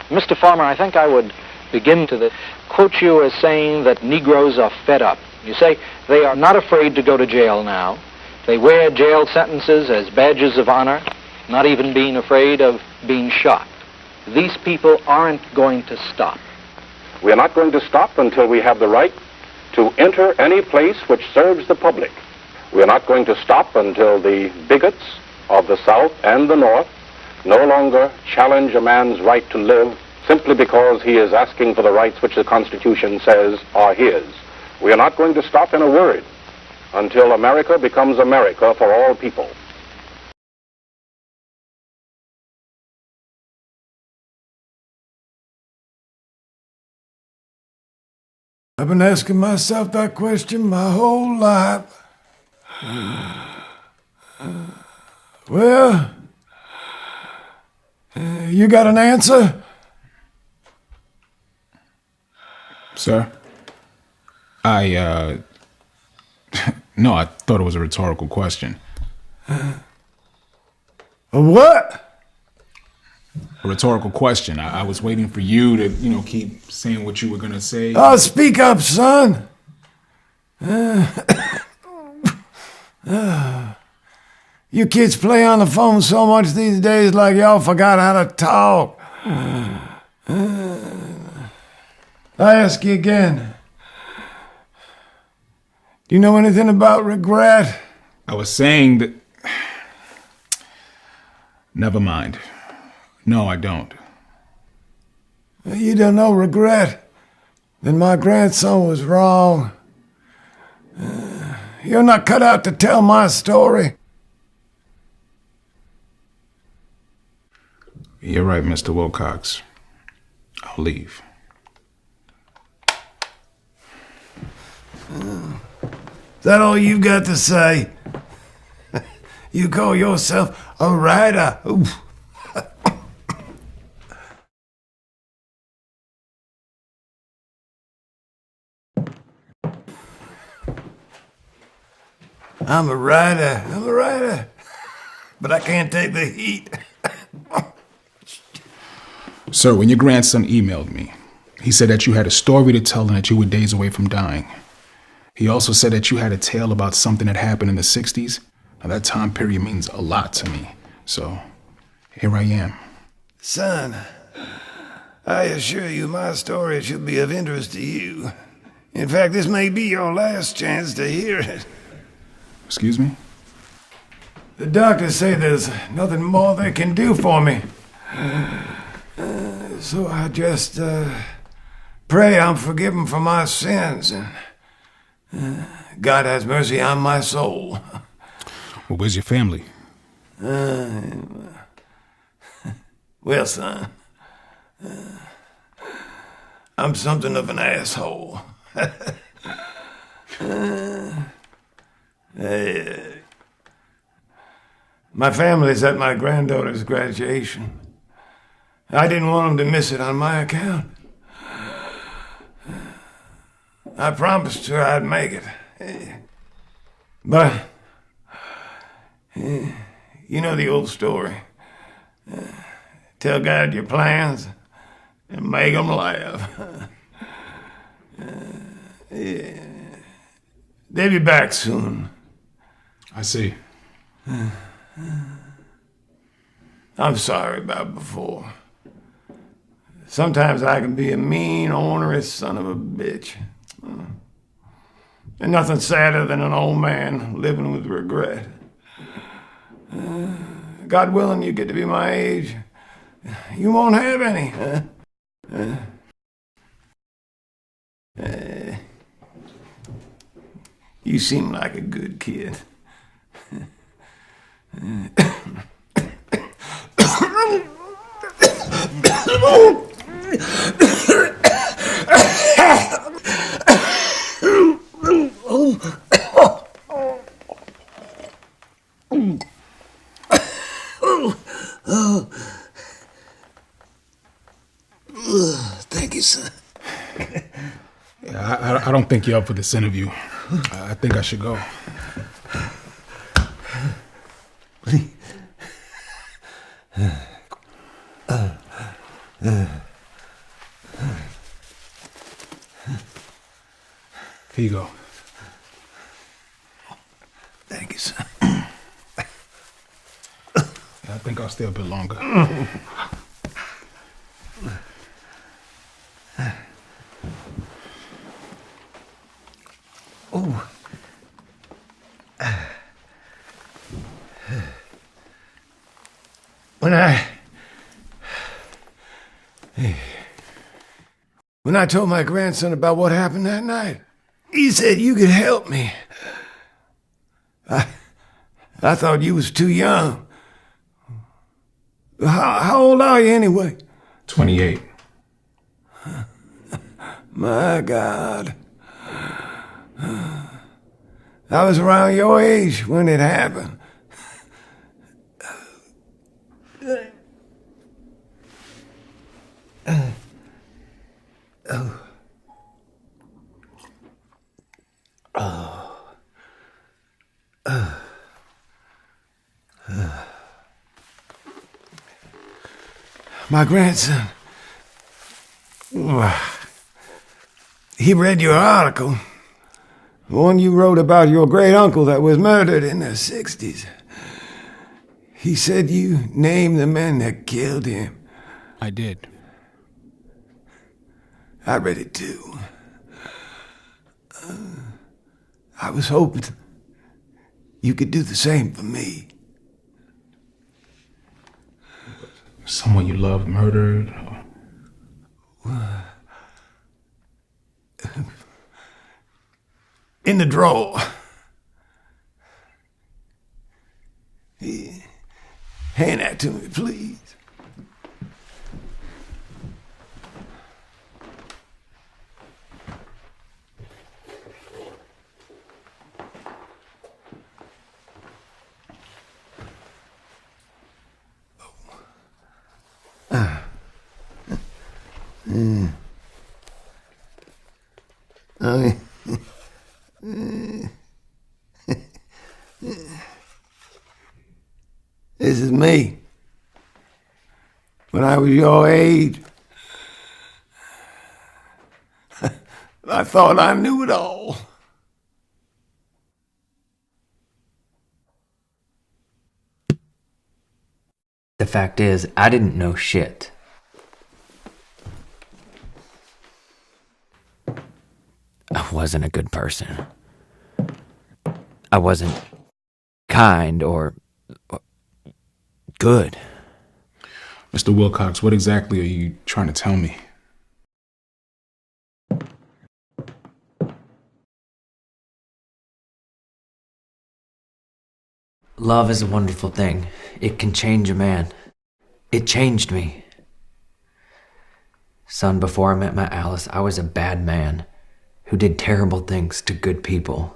Mr. Farmer, I think I would begin to quote you as saying that Negroes are fed up. You say they are not afraid to go to jail now. They wear jail sentences as badges of honor, not even being afraid of being shot. These people aren't going to stop. We are not going to stop until we have the right to enter any place which serves the public. We are not going to stop until the bigots of the South and the North no longer challenge a man's right to live simply because he is asking for the rights which the Constitution says are his. We are not going to stop in a word until America becomes America for all people. I've been asking myself that question my whole life. Well, you got an answer? Sir? No, I thought it was a rhetorical question. A what? A rhetorical question. I was waiting for you to, keep saying what you were going to say. Oh, speak up, son. You kids play on the phone so much these days like y'all forgot how to talk. I ask you again. Do you know anything about regret? I was saying that... Never mind. No, I don't. You don't know regret? Then my grandson was wrong. You're not cut out to tell my story. You're right, Mr. Wilcox. I'll leave. Is that all you've got to say? You call yourself a writer? Oof. I'm a writer, but I can't take the heat. Sir, when your grandson emailed me, he said that you had a story to tell and that you were days away from dying. He also said that you had a tale about something that happened in the 60s. Now, that time period means a lot to me. So, here I am. Son, I assure you my story should be of interest to you. In fact, this may be your last chance to hear it. Excuse me? The doctors say there's nothing more they can do for me. So I just pray I'm forgiven for my sins and God has mercy on my soul. Well, where's your family? Well, son, I'm something of an asshole. My family's at my granddaughter's graduation. I didn't want them to miss it on my account. I promised her I'd make it. But, you know the old story. Tell God your plans and make them laugh. They'll be back soon. I see. I'm sorry about before. Sometimes I can be a mean, ornery son of a bitch. And nothing sadder than an old man living with regret. God willing, you get to be my age. You won't have any. You seem like a good kid. Thank you, son. I don't think you're up for this interview. I think I should go. Here you go. Thank you, son. I think I'll stay a bit longer. Oh. When I told my grandson about what happened that night, he said you could help me. I thought you was too young. How old are you anyway? 28. My God. I was around your age when it happened. My grandson, he read your article, the one you wrote about your great uncle that was murdered in the 60s. He said you named the men that killed him. I did. I read it too. I was hoping you could do the same for me. Someone you loved murdered? In the drawer. Hand that to me, please. This is me. When I was your age, I thought I knew it all. The fact is, I didn't know shit. I wasn't a good person. I wasn't kind or good. Mr. Wilcox, what exactly are you trying to tell me? Love is a wonderful thing. It can change a man. It changed me. Son, before I met my Alice, I was a bad man who did terrible things to good people.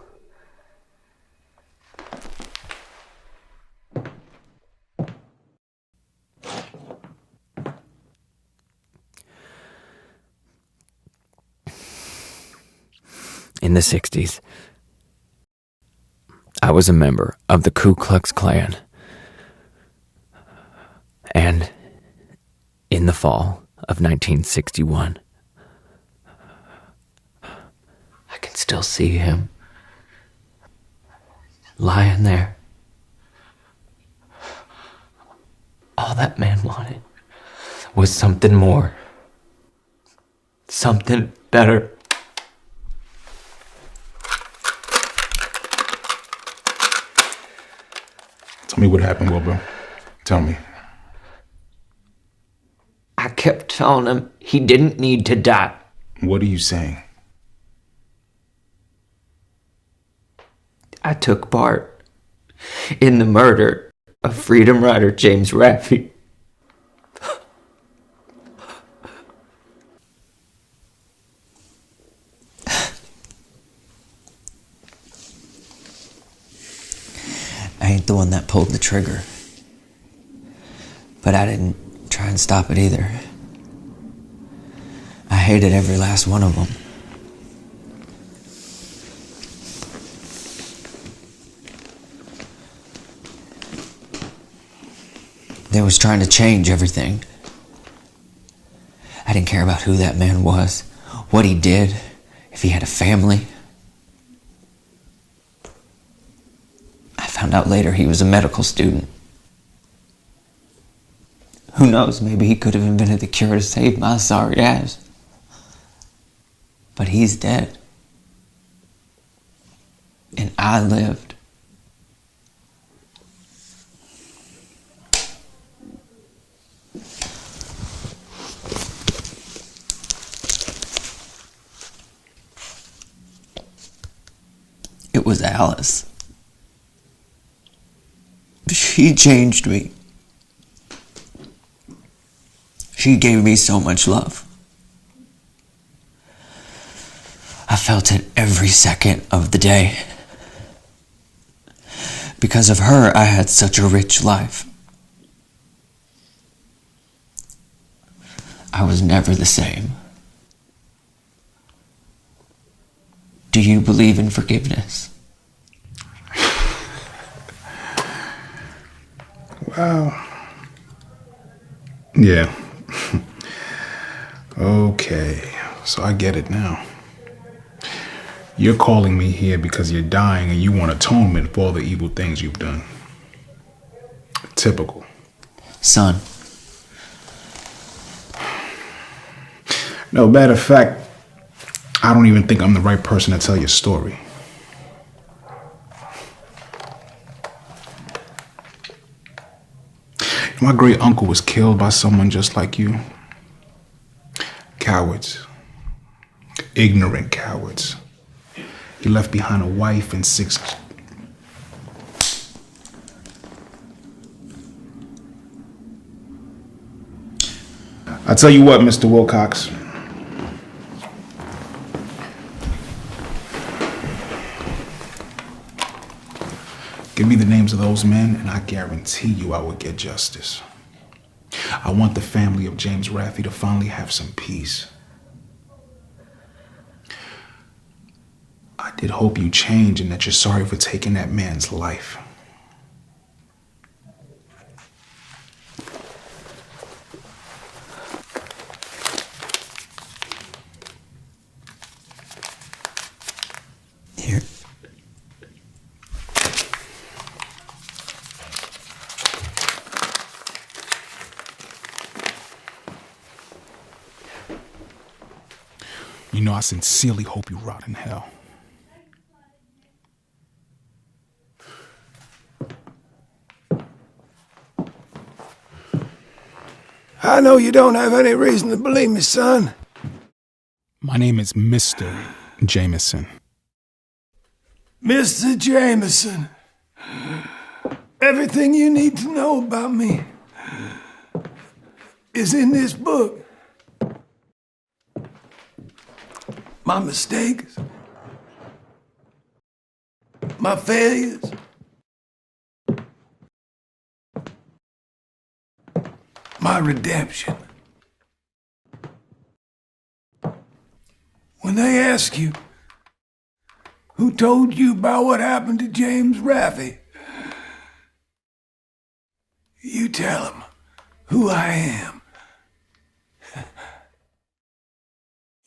In the 60s, I was a member of the Ku Klux Klan. And in the fall of 1961, I can still see him lying there. All that man wanted was something more, something better. Tell me what happened, Wilbur. Tell me. I kept telling him he didn't need to die. What are you saying? I took part in the murder of freedom rider James Raffy. I ain't the one that pulled the trigger. But I didn't try and stop it either. I hated every last one of them. They was trying to change everything. I didn't care about who that man was, what he did, if he had a family. found out later he was a medical student. Who knows, maybe he could have invented the cure to save my sorry ass. But he's dead. And I lived. It was Alice. She changed me. She gave me so much love. I felt it every second of the day. Because of her, I had such a rich life. I was never the same. Do you believe in forgiveness? Wow. Yeah. Okay, so I get it now. You're calling me here because you're dying and you want atonement for all the evil things you've done. Typical. Son. No, matter of fact, I don't even think I'm the right person to tell your story. My great uncle was killed by someone just like you. Cowards. Ignorant cowards. He left behind a wife and 6... I tell you what, Mr. Wilcox. Give me the names of those men, and I guarantee you I will get justice. I want the family of James Raffy to finally have some peace. I did hope you change and that you're sorry for taking that man's life. Here. You know, I sincerely hope you rot in hell. I know you don't have any reason to believe me, son. My name is Mr. Jameson. Mr. Jameson, everything you need to know about me is in this book. My mistakes, my failures, my redemption. When they ask you, who told you about what happened to James Raffy, you tell them who I am.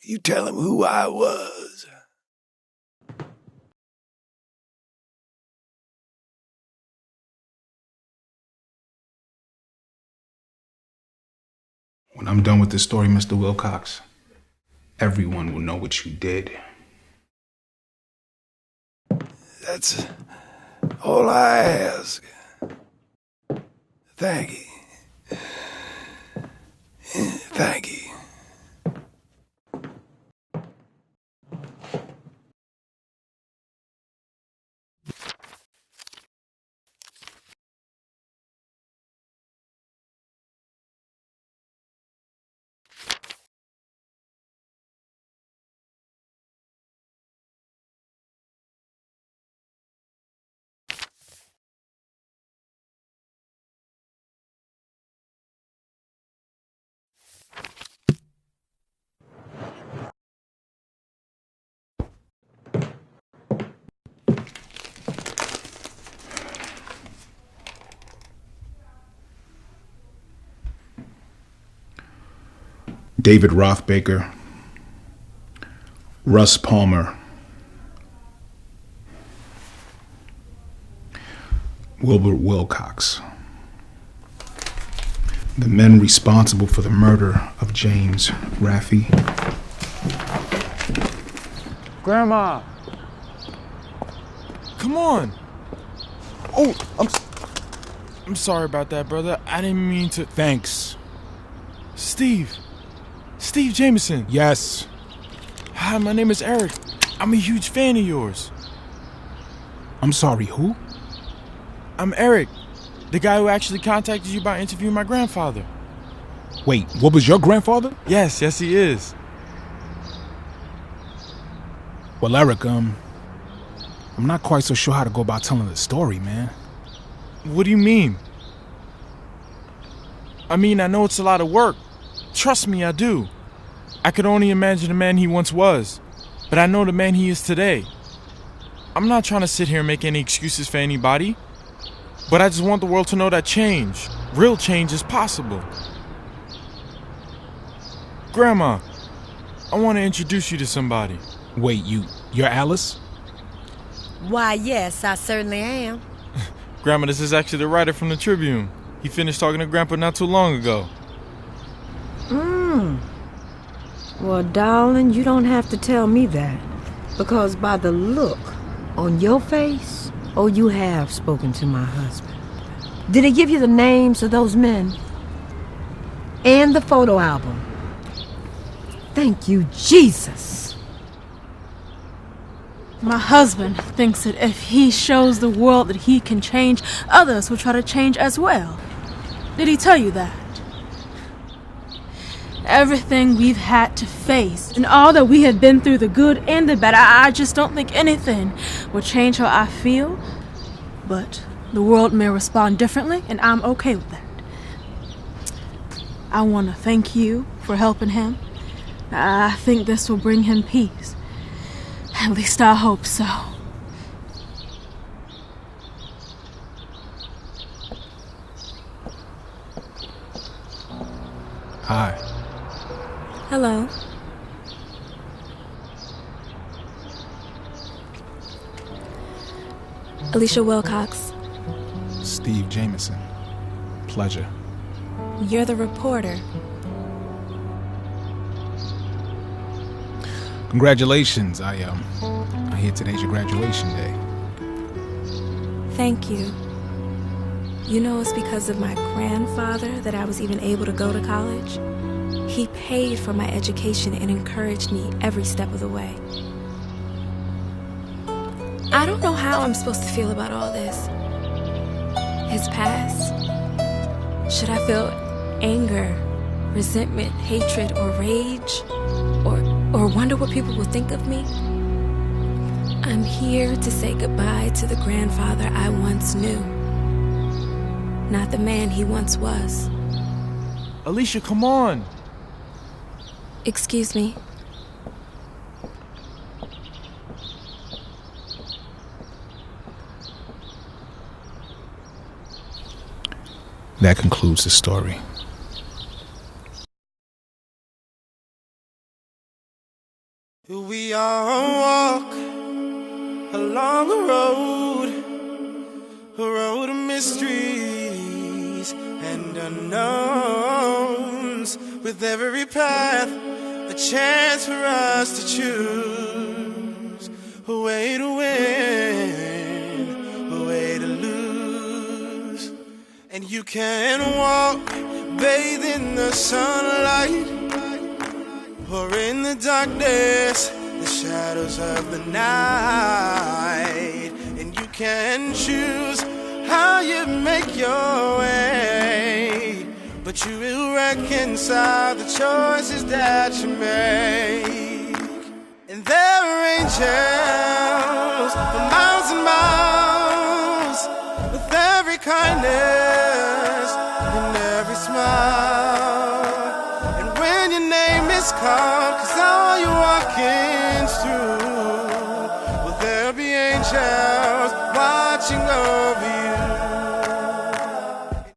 You tell them who I was. When I'm done with this story, Mr. Wilcox, everyone will know what you did. That's all I ask. Thank you. Thank you. David Rothbaker, Russ Palmer, Wilbur Wilcox. The men responsible for the murder of James Raffi. Grandma! Come on! Oh, I'm sorry about that, brother. I didn't mean to... Thanks. Steve Jameson. Yes. Hi, my name is Eric. I'm a huge fan of yours. I'm sorry, who? I'm Eric, the guy who actually contacted you about interviewing my grandfather. Wait, what was your grandfather? Yes, he is. Well, Eric, I'm not quite so sure how to go about telling the story, man. What do you mean? I mean, I know it's a lot of work. Trust me, I do. I could only imagine the man he once was, but I know the man he is today. I'm not trying to sit here and make any excuses for anybody, but I just want the world to know that change, real change, is possible. Grandma, I want to introduce you to somebody. Wait, you're Alice? Why, yes, I certainly am. Grandma, this is actually the writer from the Tribune. He finished talking to Grandpa not too long ago. Well, darling, you don't have to tell me that. Because by the look on your face, you have spoken to my husband. Did he give you the names of those men? And the photo album? Thank you, Jesus. My husband thinks that if he shows the world that he can change, others will try to change as well. Did he tell you that? Everything we've had to face, and all that we have been through, the good and the bad, I just don't think anything will change how I feel. But the world may respond differently, and I'm okay with that. I want to thank you for helping him. I think this will bring him peace. At least I hope so. Hi. Hello. Alicia Wilcox. Steve Jameson. Pleasure. You're the reporter. Congratulations. I hear today's your graduation day. Thank you. You know, it's because of my grandfather that I was even able to go to college. He paid for my education and encouraged me every step of the way. I don't know how I'm supposed to feel about all this. His past. Should I feel anger, resentment, hatred, or rage? Or wonder what people will think of me? I'm here to say goodbye to the grandfather I once knew. Not the man he once was. Alicia, come on. Excuse me. That concludes the story. We all walk along a road of mysteries and unknowns. With every path, a chance for us to choose a way to win, a way to lose. And you can walk, bathe in the sunlight, or in the darkness, the shadows of the night. And you can choose how you make your way, but you will reconcile the choices that you make. And there are angels for miles and miles, with every kindness and every smile. And when your name is called,